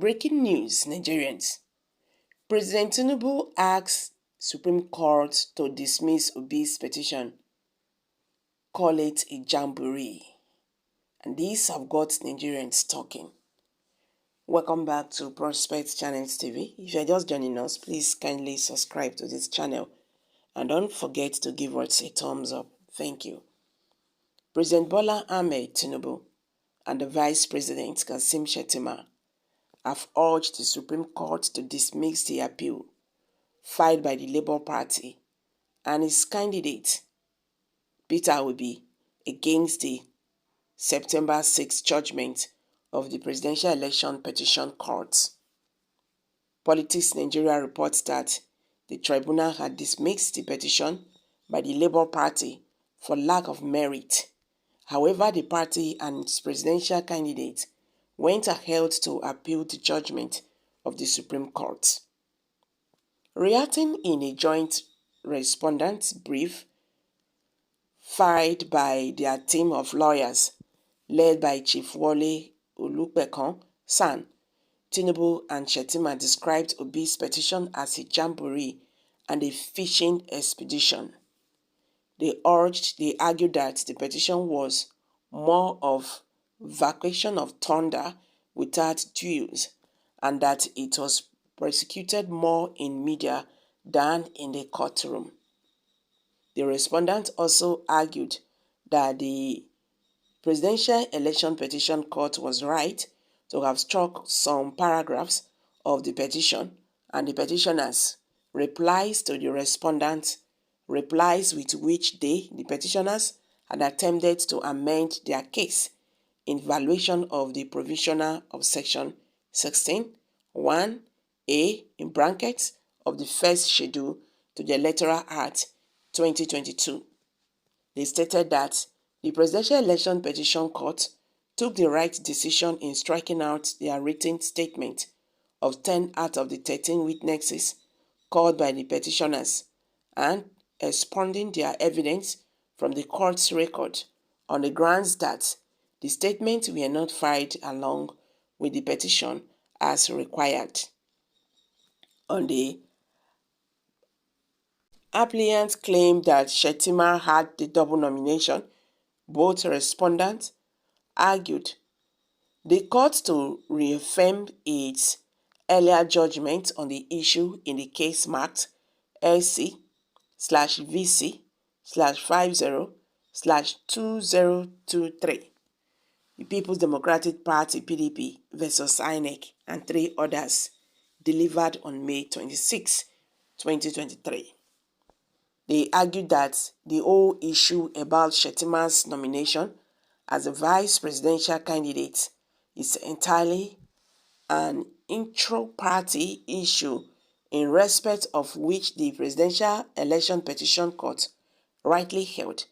Breaking news, Nigerians. President Tinubu asks Supreme Court to dismiss Obi's petition. Call it a jamboree. And these have got Nigerians talking. Welcome back to Prospect Channels TV. If you're just joining us, please kindly subscribe to this channel. And don't forget to give us a thumbs up. Thank you. President Bola Ahmed Tinubu and the Vice President Kassim Shettima have urged the Supreme Court to dismiss the appeal filed by the Labour Party and its candidate, Peter Obi, against the September 6 judgment of the Presidential Election Petition Court. Politics Nigeria reports that the tribunal had dismissed the petition by the Labour Party for lack of merit. However, the party and its presidential candidate went ahead to appeal the judgment of the Supreme Court. Reacting in a joint respondent brief filed by their team of lawyers, led by Chief Wole Olupekan San, Tinubu and Shettima described Obi's petition as a jamboree and a fishing expedition. They argued that the petition was more of vacation of thunder without dues, and that it was prosecuted more in media than in the courtroom. The respondent also argued that the Presidential Election Petition Court was right to have struck some paragraphs of the petition, and the petitioners' replies to the respondent, replies with which the petitioners had attempted to amend their case in violation of the provisional of Section 16(1)(a) in brackets of the first schedule to the Electoral Act 2022. They stated that the Presidential Election Petition Court took the right decision in striking out their written statement of 10 out of the 13 witnesses called by the petitioners and expunging their evidence from the court's record on the grounds that the statements were not filed along with the petition as required. On the applicant claimed that Shettima had the double nomination, both respondents argued the court to reaffirm its earlier judgment on the issue in the case marked LC/VC/50/2023, the People's Democratic Party (PDP) versus INEC and 3 others, delivered on May 26, 2023. They argued that the whole issue about Shettima's nomination as a vice presidential candidate is entirely an intra-party issue in respect of which the Presidential Election Petition Court rightly held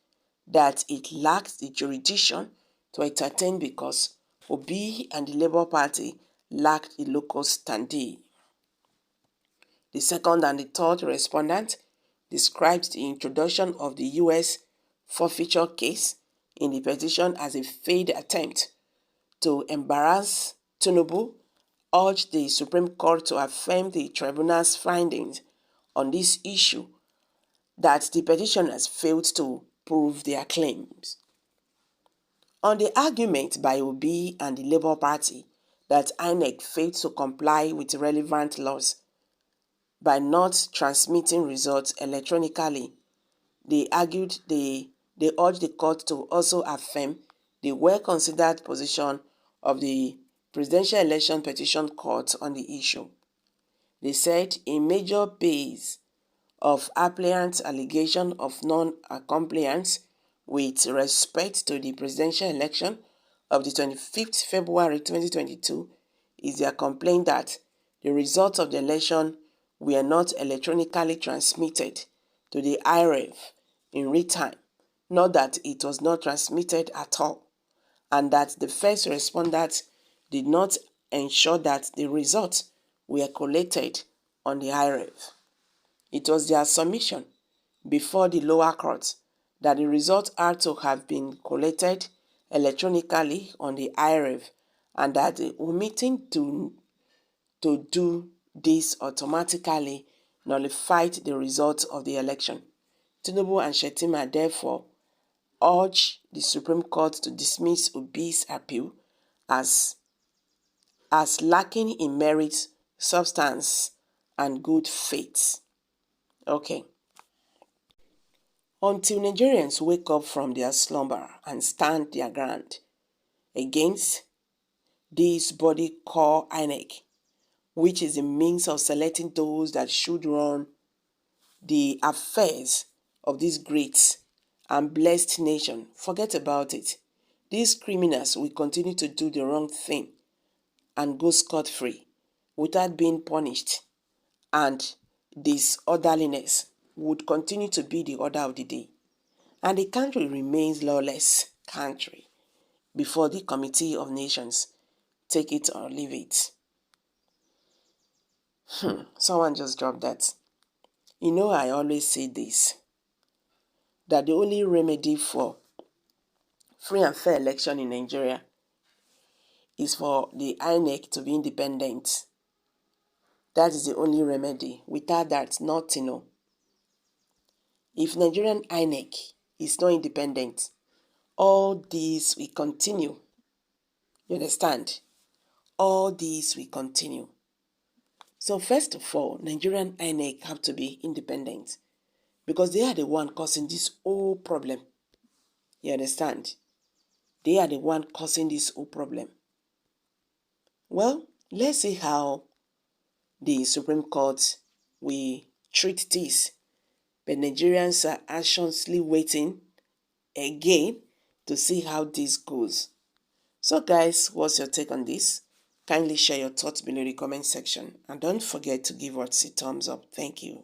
that it lacked the jurisdiction to entertain because Obi and the Labour Party lacked a locus standi. The second and the third respondent described the introduction of the U.S. forfeiture case in the petition as a failed attempt to embarrass Tinubu, urged the Supreme Court to affirm the tribunal's findings on this issue that the petitioners failed to prove their claims. On the argument by Obi and the Labour Party that INEC failed to comply with relevant laws by not transmitting results electronically, they urged the court to also affirm the well-considered position of the Presidential Election Petition Court on the issue. They said a major base of applicants' allegation of non-compliance with respect to the presidential election of the 25th February 2022 is their complaint that the results of the election were not electronically transmitted to the IREV in real time, not that it was not transmitted at all, and that the first respondents did not ensure that the results were collated on the IREV. It was their submission before the lower court that the results are to have been collated electronically on the IREV, and that the omitting to to do this automatically nullified the result of the election. Tinubu and Shettima therefore urge the Supreme Court to dismiss Obi's appeal as lacking in merit, substance, and good faith. Okay. Until Nigerians wake up from their slumber and stand their ground against this body called INEC, which is a means of selecting those that should run the affairs of this great and blessed nation, forget about it. These criminals will continue to do the wrong thing and go scot-free without being punished, and disorderliness would continue to be the order of the day, and the country remains lawless country before the Committee of Nations take it or leave it. Someone just dropped that. You know, I always say this, that the only remedy for free and fair election in Nigeria is for the INEC to be independent. That is the only remedy. Without that, nothing. No. If Nigerian INEC is not independent, all this will continue. You understand? All this will continue. So first of all, Nigerian INEC have to be independent because they are the one causing this whole problem. You understand? They are the one causing this whole problem. Well, let's see how the Supreme Court will treat this. But Nigerians are anxiously waiting again to see how this goes. So guys, what's your take on this? Kindly share your thoughts below in the comment section and don't forget to give us a thumbs up. Thank you.